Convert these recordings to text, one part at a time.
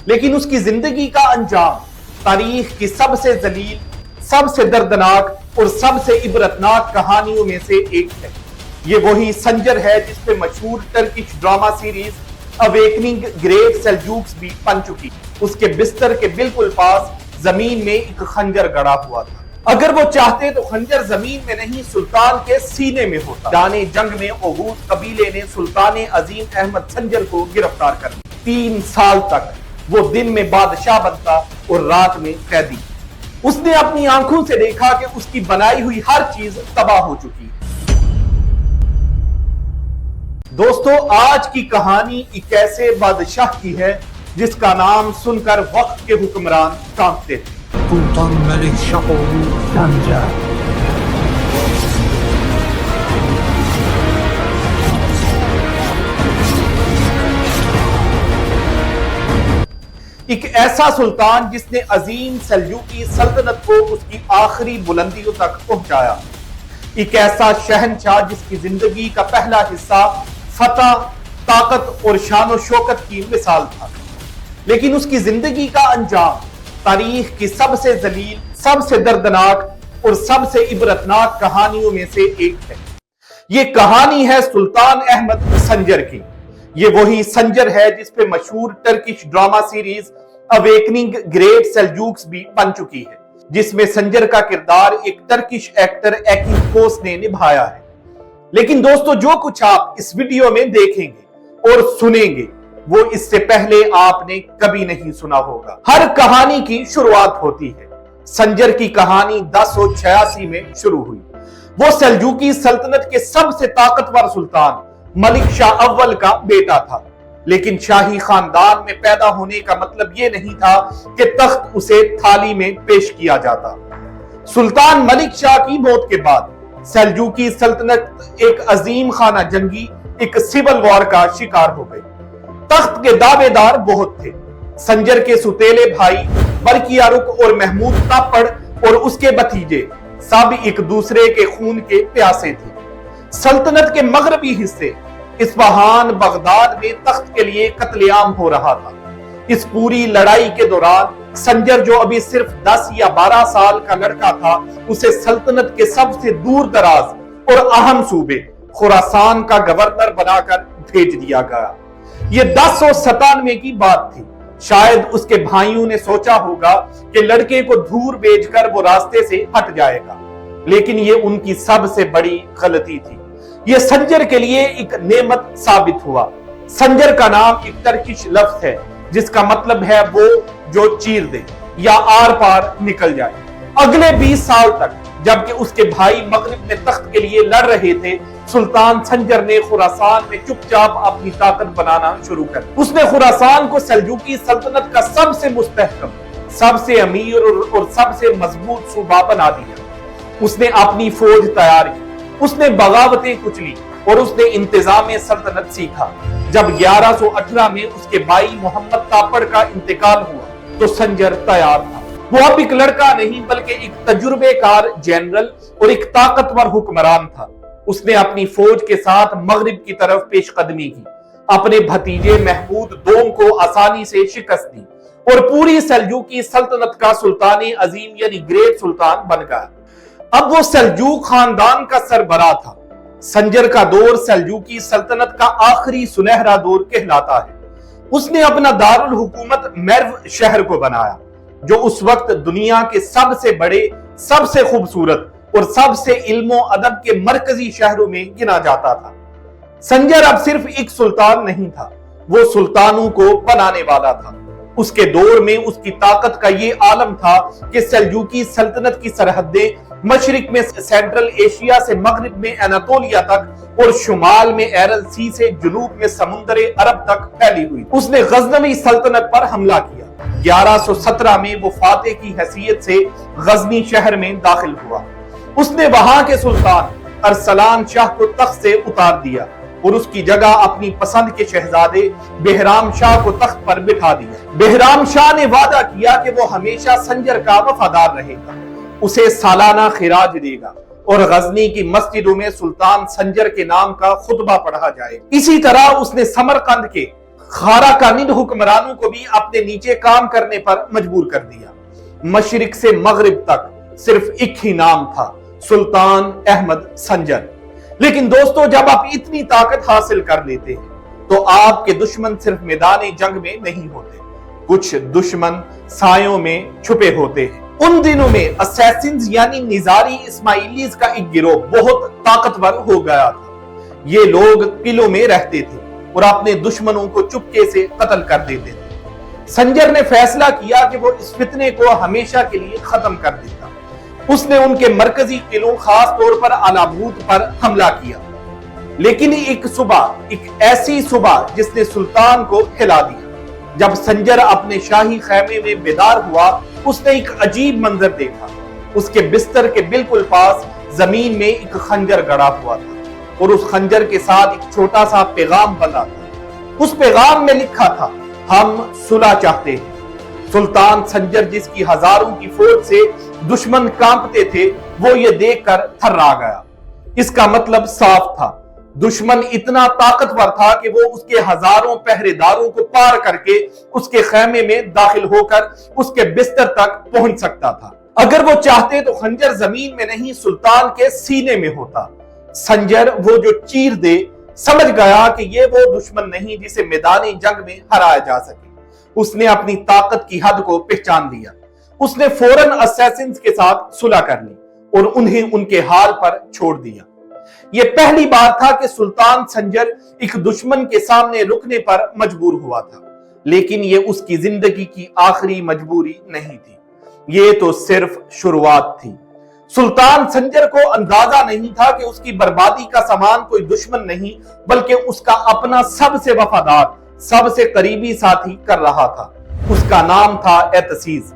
लेकिन उसकी जिंदगी का अंजाम तारीख की सबसे जलील, सबसे दर्दनाक और सबसे इबरतनाक कहानियों में से एक है। ये वही संजर है जिसपे मशहूर Turkish drama series awakening great Seljuks भी बन चुकी। उसके बिस्तर के बिल्कुल पास जमीन में एक खंजर गड़ा हुआ था। अगर वो चाहते तो खंजर जमीन में नहीं सुल्तान के सीने में होता। दाने जंग में ओगूद कबीले ने सुल्तान अजीम अहमद संजर को गिरफ्तार कर लिया। 3 साल तक वो दिन में बादशाह बनता और रात में कैदी। उसने अपनी आंखों से देखा कि उसकी बनाई हुई हर चीज तबाह हो चुकी। दोस्तों, आज की कहानी एक ऐसे बादशाह की है जिसका नाम सुनकर वक्त के हुक्मरान कांपते थे। सुल्तान मलिक शाह संजर। एक ऐसा सुल्तान जिसने अजीम सेल्जूकी सल्तनत को उसकी आखिरी बुलंदियों तक पहुंचाया। एक ऐसा शहनशाह जिसकी जिंदगी का पहला हिस्सा फतह, ताकत और शान शौकत की मिसाल था। लेकिन उसकी जिंदगी का अंजाम तारीख की सबसे जलील, सबसे दर्दनाक और सबसे इबरतनाक कहानियों में से एक है। ये कहानी है सुल्तान अहमद संजर की। ये वही संजर है जिसपे मशहूर Turkish drama series awakening great Seljuks भी बन चुकी है, जिसमें संजर का किरदार एक टर्किश एक्टर एकिंकोस ने निभाया है। लेकिन दोस्तों, जो कुछ आप इस वीडियो में देखेंगे और सुनेंगे वो इससे पहले आपने कभी नहीं सुना होगा। हर कहानी की शुरुआत होती है। संजर की कहानी 1086 में शुरू हुई। वो सेल्जूकी सल्तनत के सबसे ताकतवर सुल्तान मलिक शाह अव्वल का बेटा था। लेकिन शाही खानदान में पैदा होने का मतलब यह नहीं था कि तख्त उसे थाली में पेश किया जाता। सुल्तान मलिक शाह की मौत के बाद सेल्जूकी सल्तनत एक अजीम खाना जंगी, एक सिविल वॉर का शिकार हो गई। तख्त के दावेदार बहुत थे। संजर के सुतेले भाई बरकियारुक और महमूद तापड़ और उसके भतीजे सब एक दूसरे के खून के प्यासे थे। सल्तनत के मगरबी हिस्से इस्फहान, बगदाद में तख्त के लिए कत्लेआम हो रहा था। इस पूरी लड़ाई के दौरान संजर, जो अभी सिर्फ 10 या 12 साल का लड़का था, उसे सल्तनत के सबसे दूर दराज और अहम सूबे खुरासान का गवर्नर बनाकर भेज दिया गया। ये 1097 की बात थी। शायद उसके भाइयों ने सोचा होगा कि लड़के को दूर भेजकर वो रास्ते से हट जाएगा, लेकिन ये उनकी सबसे बड़ी गलती थी। ये संजर के लिए एक नेमत साबित हुआ। संजर का नाम एक टर्किश लफ्ज है जिसका मतलब है वो जो चीर दे या आर पार निकल जाए। अगले 20 साल तक जबकि उसके भाई मगरिब में तख्त के लिए लड़ रहे थे, सुल्तान संजर ने खुरासान में चुपचाप अपनी ताकत बनाना शुरू कर दी। उसने खुरासान को सेल्जूकी सल्तनत का सबसे मुस्तहकम, सबसे अमीर और सबसे मजबूत सूबा बना दिया। उसने अपनी फौज तैयार की, उसने बगावतें कुचली और उसने इंतजाम सल्तनत सीखा। जब 1118 में उसके भाई मोहम्मद तापड़ का इंतकाल हुआ तो संजर तैयार था। वो अब एक लड़का नहीं बल्कि एक तजुर्बेकार जनरल और एक ताकतवर हुक्मरान था। उसने अपनी फौज के साथ मगरिब की तरफ पेशकदमी की, अपने भतीजे महमूद दोम को आसानी से शिकस्त दी और पूरी सेल्जूकी सल्तनत का सुल्तान अजीम यानी ग्रेट सुल्तान बन गया। अब वो सेल्जूक खानदान का सरबराह था। संजर का दौर सेल्जूकी सल्तनत का आखिरी सुनहरा दौर कहलाता है। उसने अपना दारुल हुकूमत मर्व शहर को बनाया, जो उस वक्त दुनिया के सबसे बड़े, सबसे खूबसूरत और सबसे इल्मो अदब के मरकजी शहरों में गिना जाता था। संजर अब सिर्फ एक सुल्तान नहीं था, वो सुल्तानों को बनाने वाला था। उसके दौर में उसकी ताकत का ये आलम था कि सेल्जूकी सल्तनत की सरहदें मशरिक में सेंट्रल एशिया से मगरिब में एनातोलिया तक और शुमाल में एरल सी से जुनूब में समुंदर अरब तक फैली हुई। उसने गजनवी सल्तनत पर हमला किया। 1117 में वो फातेह की हैसियत से गजनी शहर में दाखिल हुआ। उसने वहां के सुल्तान अरसलान शाह को तख्त से उतार दिया और उसकी जगह अपनी पसंद के शहजादे बेहराम शाह को तख्त पर बिठा दिया। बेहराम शाह ने वादा किया कि वो हमेशा संजर का वफादार रहेगा, उसे सालाना खिराज देगा और गजनी की मस्जिदों में सुल्तान संजर के नाम का खुतबा पढ़ा जाए। इसी तरह उसने समरकंद के खारा कानिन हुक्मरानों को भी अपने नीचे काम करने पर मजबूर कर दिया। मशरिक से मगरिब तक सिर्फ एक ही नाम था, सुल्तान अहमद संजर। लेकिन दोस्तों, जब आप इतनी ताकत हासिल कर लेते हैं तो आपके दुश्मन सिर्फ मैदान जंग में नहीं होते, कुछ दुश्मन सायों में छुपे होते हैं। उन दिनों में असैसिन्स यानी निजारी इस्माइलीज का एक गिरोह बहुत ताकतवर हो गया था। ये लोग किलों में रहते थे और अपने दुश्मनों को चुपके से कत्ल कर देते थे। संजर ने फैसला किया कि वो इस फितने को हमेशा के लिए खत्म कर देगा। उसने उनके मरकजी किलों, खास तौर पर अलाबूत पर हमला किया। लेकिन एक सुबह, एक ऐसी सुबह जिसने सुल्तान को हिला दिया। जब संजर अपने शाही खैमे में बेदार हुआ, उसने एक अजीब मंजर देखा। उसके बिस्तर के बिल्कुल पास जमीन में एक खंजर गड़ा हुआ था और उस खंजर के साथ एक छोटा सा पैगाम बंधा था। उस पैगाम में लिखा था, हम सुलह चाहते हैं। सुल्तान संजर, जिसकी हजारों की फौज से दुश्मन कांपते थे, वो ये देखकर थर्रा गया। इसका मतलब साफ था, दुश्मन इतना ताकतवर था कि वो उसके हजारों पहरेदारों को पार करके उसके खैमे में दाखिल होकर उसके बिस्तर तक पहुंच सकता था। अगर वो चाहते तो खंजर जमीन में नहीं, सुल्तान के सीने में होता। संजर वो जो चीर दे, समझ गया कि ये वो दुश्मन नहीं जिसे मैदानी जंग में हराया जा सके। उसने अपनी ताकत की हद को पहचान लिया। उसने फौरन असैसिन्स के साथ सुलह कर ली और उन्हें उनके हाल पर छोड़ दिया। यह पहली बार था कि सुल्तान संजर एक दुश्मन के सामने रुकने पर मजबूर हुआ था, लेकिन यह उसकी जिंदगी की आखिरी मजबूरी नहीं थी। ये तो सिर्फ शुरुआत थी। सुल्तान संजर को अंदाजा नहीं था कि उसकी बर्बादी का सामान कोई दुश्मन नहीं, बल्कि उसका अपना सबसे वफादार, सबसे करीबी साथी कर रहा था। उसका नाम था एतसीज।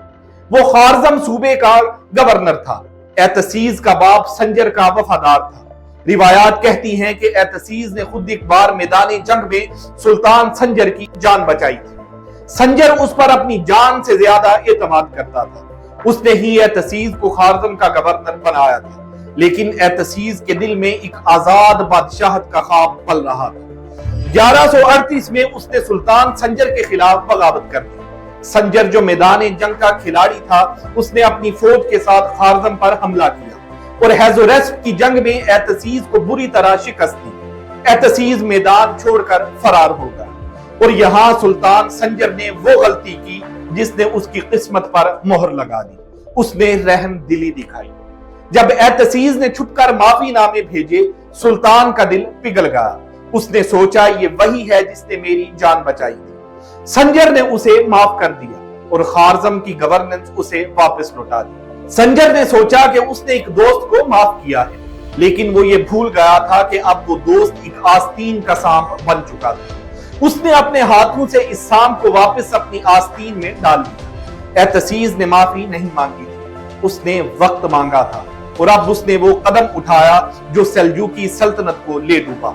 वो खारजम सूबे का गवर्नर था। एतसीज का बाप संजर का वफादार था। रिवायात कहती हैं कि एतसीज ने खुद एक बार मैदानी जंग में सुल्तान संजर की जान बचाई थी। संजर उस पर अपनी जान से ज्यादा एतमाद करता था। उसने ही एतसीज को खारजम का गवर्नर बनाया था, लेकिन एतसीज के दिल में एक आजाद बादशाहत का ख्वाब पल रहा था। 1138 में उसने सुल्तान संजर के खिलाफ बगावत कर दी। संजर जो मैदान जंग का खिलाड़ी था, उसने अपनी फौज के साथ खारजम पर हमला किया और हैज़ोरेस्प की जंग में एतसीज को बुरी तरह शिकस्त दी। एतसीज मैदान छोड़कर फरार हो गया और यहां सुल्तान संजर ने वो गलती की जिसने उसकी किस्मत पर मोहर लगा दी। उसने रहम दिली दिखाई। जब एतसीज ने छुपकर माफीनामे भेजे, सुल्तान का दिल पिघल गया। उसने सोचा, ये वही है जिसने मेरी जान बचाई थी। संजर ने उसे माफ कर दिया और खारजम की गवर्नेंस उसे वापस लौटा दी। संजर ने सोचा कि उसने एक दोस्त को माफ किया है, लेकिन वो ये भूल गया था कि अब वो दोस्त एक आस्तीन का सांप बन चुका था। उसने अपने हाथों से इस सांप को वापस अपनी आस्तीन में डाल दिया। एतसीज ने माफी नहीं मांगी थी, उसने वक्त मांगा था और अब उसने वो कदम उठाया जो सेल्जुकी सल्तनत को ले डूबा।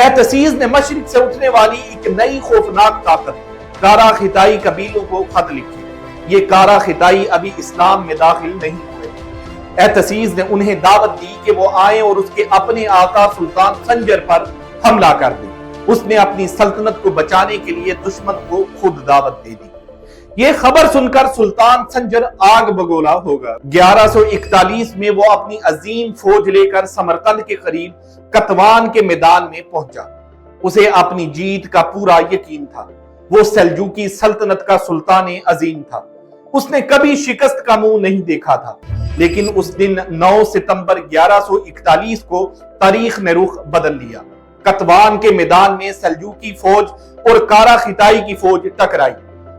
एतसीज ने मशरिक से उठने वाली एक नई खौफनाक ताकत, कारा खिताई कबीलों को खत लिखे। ये कारा खिताई अभी इस्लाम में दाखिल नहीं हुए। एतसीज ने उन्हें दावत दी कि वो आए और उसके अपने आका सुल्तान संजर पर हमला कर दे। उसने अपनी सल्तनत को बचाने के लिए दुश्मन को खुद दावत दे दी। ये खबर सुनकर सुल्तान संजर आग बगोला होगा। 1141 में वो अपनी अजीम फौज लेकर समरकंद के करीब कतवान के मैदान में पहुंचा। उसे अपनी जीत का पूरा यकीन था। वो सेल्जुकी सल्तनत का सुल्तान अजीम था। उसने कभी शिकस्त का मुंह नहीं देखा था, लेकिन उस दिन 9 सितंबर 1141 को तारीख ने रुख बदल लिया। कतवान के मैदान में सेल्जुकी फौज और कारा खिताई की फौज टकराई।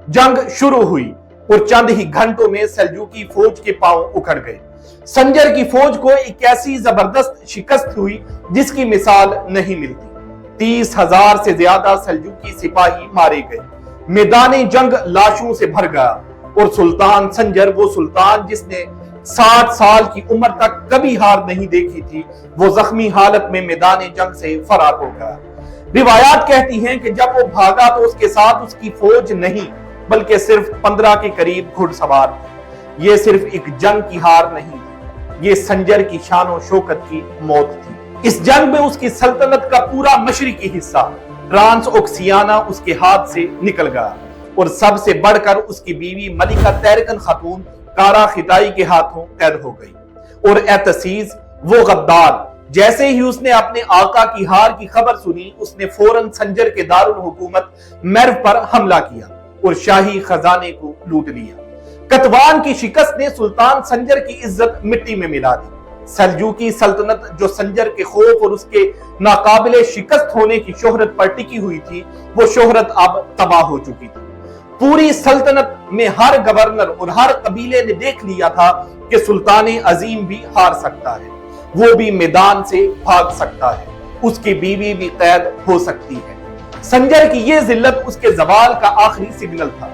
जंग शुरू हुई और चंद ही घंटों में सेल्जुकी फौज के पांव उखड़ गए। संजर की फौज को एक ऐसी जबरदस्त शिकस्त हुई जिसकी मिसाल नहीं मिलती। 30,000 से ज्यादा सेल्जुकी सिपाही मारे गए। मैदानी जंग लाशों से भर गया और सुल्तान संजर, वो सुल्तान जिसने 60 साल की उम्र तक कभी हार नहीं देखी थी, वो जख्मी हालत में मैदान जंग से फरार हो गया। रिवायात कहती हैं कि जब वो भागा तो उसके साथ उसकी फौज नहीं, बल्कि सिर्फ 15 के करीब घुड़सवार थे। ये सिर्फ एक जंग की हार नहीं, ये संजर की शान और शौकत की मौत थी। इस जंग में उसकी सल्तनत का पूरा मशरिकी हिस्सा ट्रांस ओक्सियाना उसके हाथ से निकल गया और सबसे बढ़कर उसकी बीवी मलिका तैरकन खातून कारा खिताई के हाथों कैद हो गई। और एतसीज वो गद्दार, जैसे ही उसने अपने आका की हार की खबर सुनी, उसने फौरन संजर के दारुल हुकूमत मर्व पर हमला किया और शाही खजाने को लूट लिया। कतवान की शिकस्त ने सुल्तान संजर की इज्जत मिट्टी में मिला दी। सल्जूकी सल्तनत जो संजर के खौफ और उसके नाकाबिले शिकस्त होने की शोहरत पर टिकी हुई थी, वो शोहरत अब तबाह हो चुकी थी। पूरी सल्तनत में हर गवर्नर और हर कबीले ने देख लिया था कि सुल्तान अजीम भी हार सकता है, वो भी मैदान से भाग सकता है, उसकी बीवी भी कैद हो सकती है। संजर की ये जिल्लत उसके जवाल का आखिरी सिग्नल था।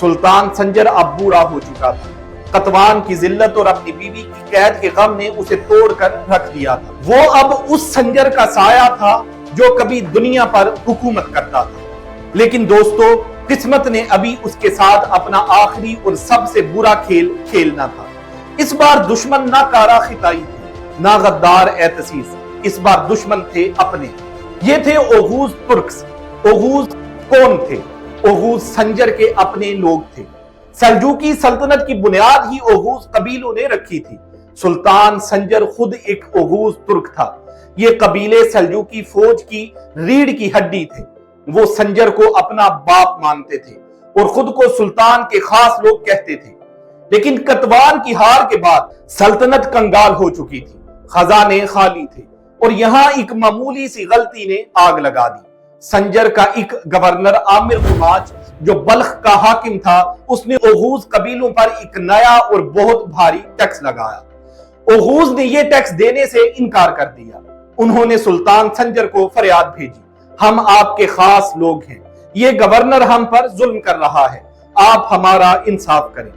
सुल्तान संजर अब बूढ़ा हो चुका था। कतवान की जिल्लत और अपनी बीवी की कैद के गम ने उसे तोड़कर रख दिया था। वो अब उस संजर का साया था जो कभी दुनिया पर हुकूमत करता था। लेकिन दोस्तों, किस्मत ने अभी उसके साथ अपना आखिरी और सबसे बुरा खेल खेलना था। इस बार दुश्मन ना कारा खिताई थे, ना गद्दार एतसीस, इस बार दुश्मन थे अपने। ये थे ओगूज तुर्क्स। ओगूज कौन थे? ओगूज संजर के अपने लोग थे। सल्जूकी सल्तनत की बुनियाद ही ओगूज कबीलों ने रखी थी। सुल्तान संजर खुद एक ओगूज तुर्क था। ये कबीले सल्जूकी फौज की रीढ़ की हड्डी थे। वो संजर को अपना बाप मानते थे और खुद को सुल्तान के खास लोग कहते थे। लेकिन कतवान की हार के बाद सल्तनत कंगाल हो चुकी थी, खजाने खाली थे और यहां एक मामूली सी गलती ने आग लगा दी। संजर का एक गवर्नर आमिर कुमाच, जो बल्ख का हाकिम था, उसने ओगूज कबीलों पर एक नया और बहुत भारी टैक्स लगाया। ओगूज ने यह टैक्स देने से इनकार कर दिया। उन्होंने सुल्तान संजर को फरियाद भेजी, हम आपके खास लोग हैं, ये गवर्नर हम पर जुल्म कर रहा है, आप हमारा इंसाफ करें।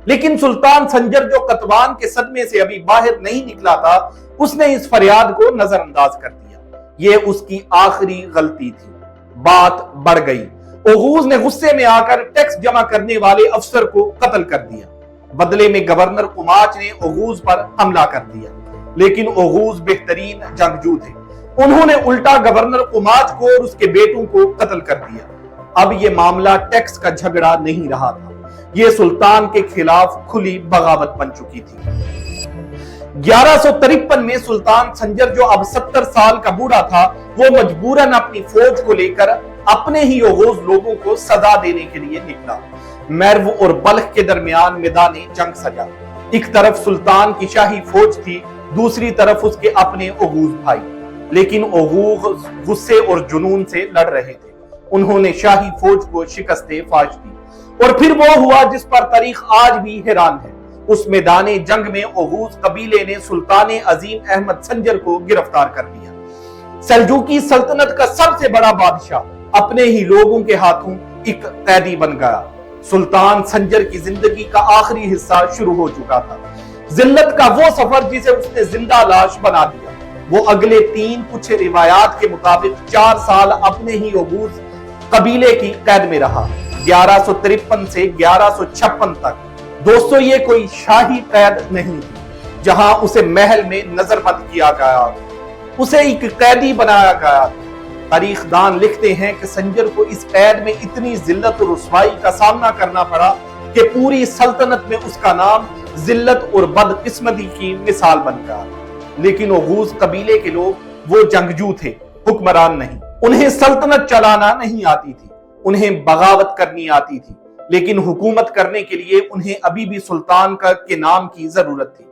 लेकिन सुल्तान संजर, जो कतवान के सदमे से अभी बाहर नहीं निकला था, उसने इस फरियाद को नजरअंदाज कर दिया। ये उसकी आखिरी गलती थी। बात बढ़ गई। ओगूज ने गुस्से में आकर टैक्स जमा करने वाले अफसर को कत्ल कर दिया। बदले में गवर्नर कुमाच ने ओगूज पर हमला कर दिया। लेकिन ओगूज बेहतरीन जंगजू थे। उन्होंने उल्टा गवर्नर कुमाच को और उसके बेटों को कत्ल कर दिया। अब यह मामला टैक्स का झगड़ा नहीं रहा था, यह सुल्तान के खिलाफ खुली बगावत बन चुकी थी। 1153 में सुल्तान संजर, जो अब 70 साल का बूढ़ा था, वो मजबूरन अपनी फौज को लेकर अपने ही ओगूज लोगों को सजा देने के लिए निकला। मर्व और बल्ख के दरमियान मैदाने जंग सजा। एक तरफ सुल्तान की शाही फौज थी, दूसरी तरफ उसके अपने ओगूज भाई। लेकिन ओगूज गुस्से और जुनून से लड़ रहे थे। उन्होंने शाही फौज को शिकस्ते फाश दी और फिर वो हुआ जिस पर तारीख आज भी हैरान है। उस मैदाने जंग में ओगूज कबीले ने सुल्तान अजीम अहमद संजर को गिरफ्तार कर लिया। सल्जूकी सल्तनत का सबसे बड़ा बादशाह अपने ही लोगों के हाथों एक कैदी बन गया। सुल्तान संजर की जिंदगी का आखिरी हिस्सा शुरू हो चुका था। जिल्लत का वो सफर जिसे उसने जिंदा लाश बना दिया। वो अगले कुछ रिवायात के मुताबिक 4 साल अपने ही ओगूज कबीले की कैद में रहा, 1153 से 1156 तक। दोस्तों, ये कोई शाही कैद नहीं थी जहां उसे महल में नजरबंद किया गया, उसे एक कैदी बनाया गया। तारीखदान लिखते हैं कि संजर को इस कैद में इतनी जिल्लत और रुसवाई का सामना करना पड़ा कि पूरी सल्तनत में उसका नाम जिल्लत और बदकिस्मती की मिसाल बन गया। लेकिन ओगूज कबीले के लोग वो जंगजू थे, हुक्मरान नहीं। उन्हें सल्तनत चलाना नहीं आती थी, उन्हें बगावत करनी आती थी। लेकिन हुकूमत करने के लिए उन्हें अभी भी सुल्तान के नाम की जरूरत थी।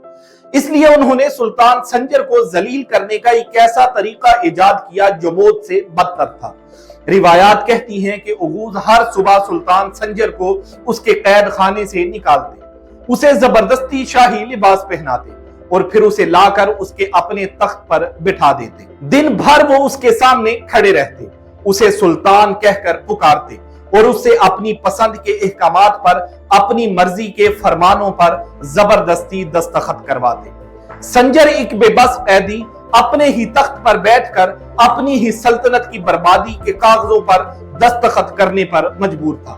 इसलिए उन्होंने सुल्तान संजर को जलील करने का एक ऐसा तरीका इजाद किया जो मौत से बदतर था। रिवायात कहती हैं कि ओगूज हर सुबह सुल्तान संजर को उसके कैद खाने से निकालते, उसे जबरदस्ती शाही लिबास पहनाते और फिर उसे लाकर उसके अपने तख्त पर बिठा देते। दिन भर वो उसके सामने खड़े रहते, उसे सुल्तान कहकर पुकारते और उससे अपनी पसंद के अहकामात पर, अपनी मर्जी के फरमानों पर जबरदस्ती दस्तखत करवाते। संजर एक बेबस कैदी अपने ही तख्त पर बैठकर अपनी ही सल्तनत की बर्बादी के कागजों पर दस्तखत करने पर मजबूर था।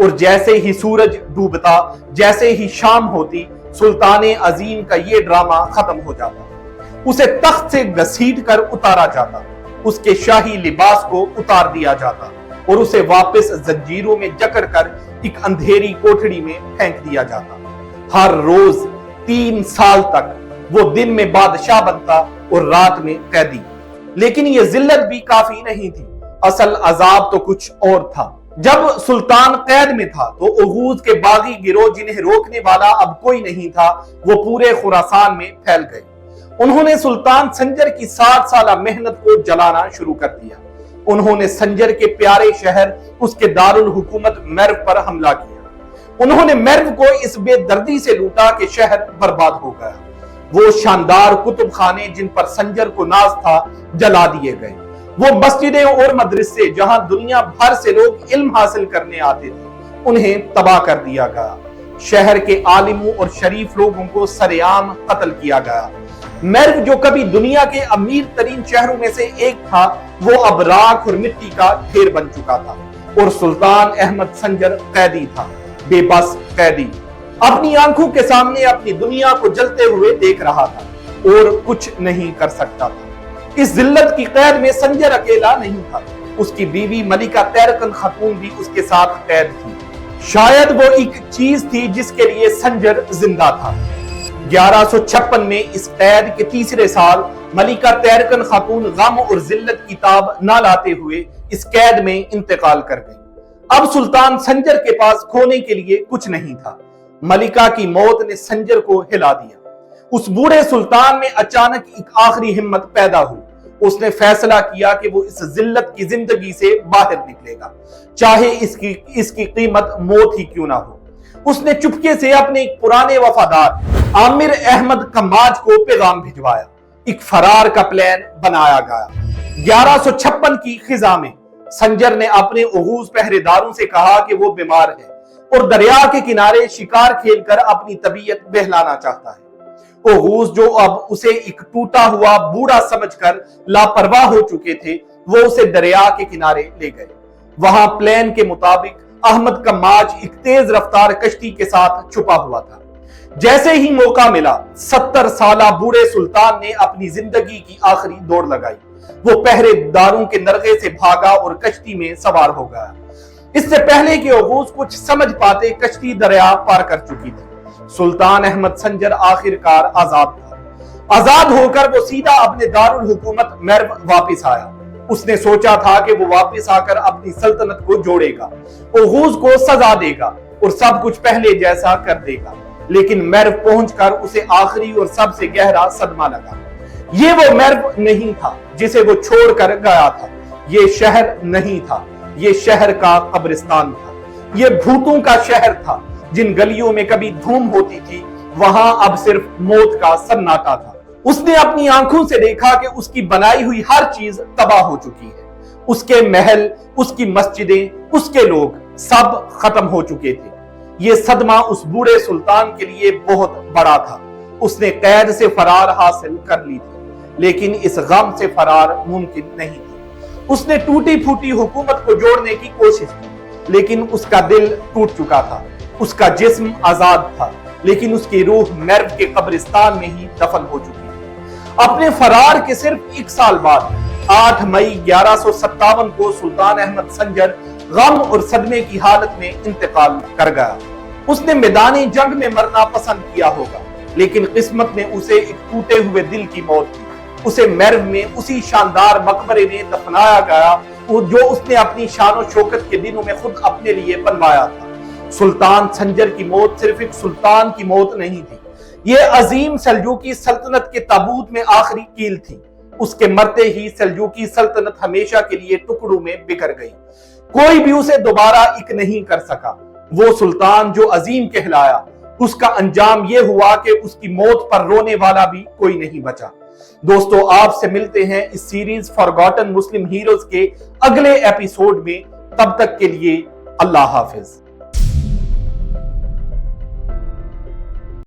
और जैसे ही सूरज डूबता, जैसे ही शाम होती, सुल्तान अजीम का ये ड्रामा खत्म हो जाता। उसे तख्त से घसीट कर उतारा जाता اس کے شاہی لباس کو اتار دیا جاتا اور اسے واپس زنجیروں میں جکڑ کر ایک اندھیری کوٹھڑی میں پھینک دیا جاتا۔ ہر روز 3 سال تک وہ دن میں بادشاہ بنتا اور رات میں قیدی۔ لیکن یہ ذلت بھی کافی نہیں تھی، اصل عذاب تو کچھ اور تھا۔ جب سلطان قید میں تھا تو اوغوز کے باغی گروہ جنہیں روکنے والا اب کوئی نہیں تھا، وہ پورے خراسان میں پھیل گئے۔ انہوں نے سلطان سنجر کی 60 سالہ محنت کو جلانا شروع کر دیا۔ انہوں نے سنجر کے پیارے شہر اس کے دارالحکومت مرو پر حملہ کیا۔ انہوں نے مرو کو اس بے دردی سے لوٹا کہ شہر برباد ہو گیا۔ وہ شاندار کتب خانے جن پر سنجر کو ناز تھا جلا دیے گئے۔ وہ مسجدیں اور مدرسے جہاں دنیا بھر سے لوگ علم حاصل کرنے آتے تھے انہیں تباہ کر دیا گیا۔ شہر کے عالموں اور شریف لوگوں کو سرے عام قتل کیا گیا۔ مرو جو کبھی دنیا کے امیر ترین شہروں میں سے ایک تھا، وہ اب راکھ اور مٹی کا ڈھیر بن چکا تھا اور سلطان احمد سنجر قیدی تھا، بے بس قیدی۔ اپنی آنکھوں کے سامنے اپنی دنیا کو جلتے ہوئے دیکھ رہا تھا اور کچھ نہیں کر سکتا تھا۔ اس ذلت کی قید میں سنجر اکیلا نہیں تھا، اس کی بیوی ملکہ تیرکن خاتون بھی اس کے ساتھ قید تھی۔ شاید وہ ایک چیز تھی جس کے لیے سنجر زندہ تھا۔ 1156 میں اس قید کے تیسرے سال ملکہ تیرکن خاتون غم اور ذلت کی تاب نہ لاتے ہوئے اس قید میں انتقال کر گئی۔ اب سلطان سنجر کے پاس کھونے کے لیے کچھ نہیں تھا۔ ملکہ کی موت نے سنجر کو ہلا دیا۔ اس بوڑھے سلطان میں اچانک ایک آخری ہمت پیدا ہوئی۔ اس نے فیصلہ کیا کہ وہ اس ذلت کی زندگی سے باہر نکلے گا، چاہے اس کی قیمت موت ہی کیوں نہ ہو۔ اس نے چپکے سے اپنے ایک پرانے وفادار عامر احمد کماج کو پیغام بھجوایا۔ ایک فرار کا پلان بنایا گیا۔ 1156 کی خزاں میں سنجر نے اپنے اوغوز پہرے داروں سے کہا کہ وہ بیمار ہے اور دریا کے کنارے شکار کھیل کر اپنی طبیعت بہلانا چاہتا ہے۔ اوغوز جو اب اسے ایک ٹوٹا ہوا بوڑھا سمجھ کر لاپرواہ ہو چکے تھے، وہ اسے دریا کے کنارے لے گئے۔ وہاں پلان کے مطابق احمد کماج ایک تیز رفتار کشتی کے ساتھ چھپا ہوا تھا۔ جیسے ہی موقع ملا 70 سالہ بوڑھے سلطان نے اپنی زندگی کی آخری دوڑ لگائی۔ وہ پہرے داروں کے نرغے سے بھاگا اور کشتی میں سوار ہو گیا۔ اس سے پہلے کہ اوغوز کچھ سمجھ پاتے کشتی دریا پار کر چکی تھی۔ سلطان احمد سنجر آخرکار آزاد تھا۔ آزاد ہو کر وہ سیدھا اپنے دارالحکومت مرو واپس آیا۔ اس نے سوچا تھا کہ وہ واپس آ کر اپنی سلطنت کو جوڑے گا، اوغوز کو سزا دے گا اور سب کچھ پہلے جیسا کر دے گا۔ لیکن مرو پہنچ کر اسے آخری اور سب سے گہرا صدمہ لگا۔ یہ وہ مرو نہیں تھا جسے وہ چھوڑ کر گیا تھا۔ یہ شہر نہیں تھا، یہ شہر کا قبرستان تھا۔ یہ بھوتوں کا شہر تھا۔ جن گلیوں میں کبھی دھوم ہوتی تھی، وہاں اب صرف موت کا سناٹا تھا۔ اس نے اپنی آنکھوں سے دیکھا کہ اس کی بنائی ہوئی ہر چیز تباہ ہو چکی ہے۔ اس کے محل، اس کی مسجدیں، اس کے لوگ سب ختم ہو چکے تھے۔ یہ صدمہ اس بوڑھے سلطان کے لیے بہت بڑا تھا۔ اس نے قید سے فرار حاصل کر لی تھی، لیکن اس غم سے فرار ممکن نہیں تھی۔ اس نے ٹوٹی پھوٹی حکومت کو جوڑنے کی کوشش کی، لیکن اس کا دل ٹوٹ چکا تھا۔ اس کا جسم آزاد تھا، لیکن اس کی روح مرو کے قبرستان میں ہی دفن ہو چکی تھی۔ اپنے فرار کے صرف 1 سال بعد 8 مئی 1157 کو سلطان احمد سنجر غم اور صدمے کی حالت میں انتقال کر گیا۔ اس نے میدان جنگ میں مرنا پسند کیا ہوگا، لیکن قسمت نے اسے ایک ٹوٹے ہوئے دل کی موت دی۔ اسے مرو میں اسی شاندار مقبرے میں دفنایا گیا جو اس نے اپنی شان و شوکت کے دنوں میں خود اپنے لیے بنوایا تھا۔ سلطان سنجر کی موت صرف ایک سلطان کی موت نہیں تھی، یہ عظیم سلجوقی سلطنت کے تابوت میں آخری کیل تھی۔ اس کے مرتے ہی سلجوقی سلطنت ہمیشہ کے لیے ٹکڑوں میں بکھر گئی۔ کوئی بھی اسے دوبارہ ایک نہیں کر سکا۔ وہ سلطان جو عظیم کہلایا، اس کا انجام یہ ہوا کہ اس کی موت پر رونے والا بھی کوئی نہیں بچا۔ دوستو، آپ سے ملتے ہیں اس سیریز فارگاٹن مسلم ہیروز کے اگلے ایپیسوڈ میں۔ تب تک کے لیے اللہ حافظ۔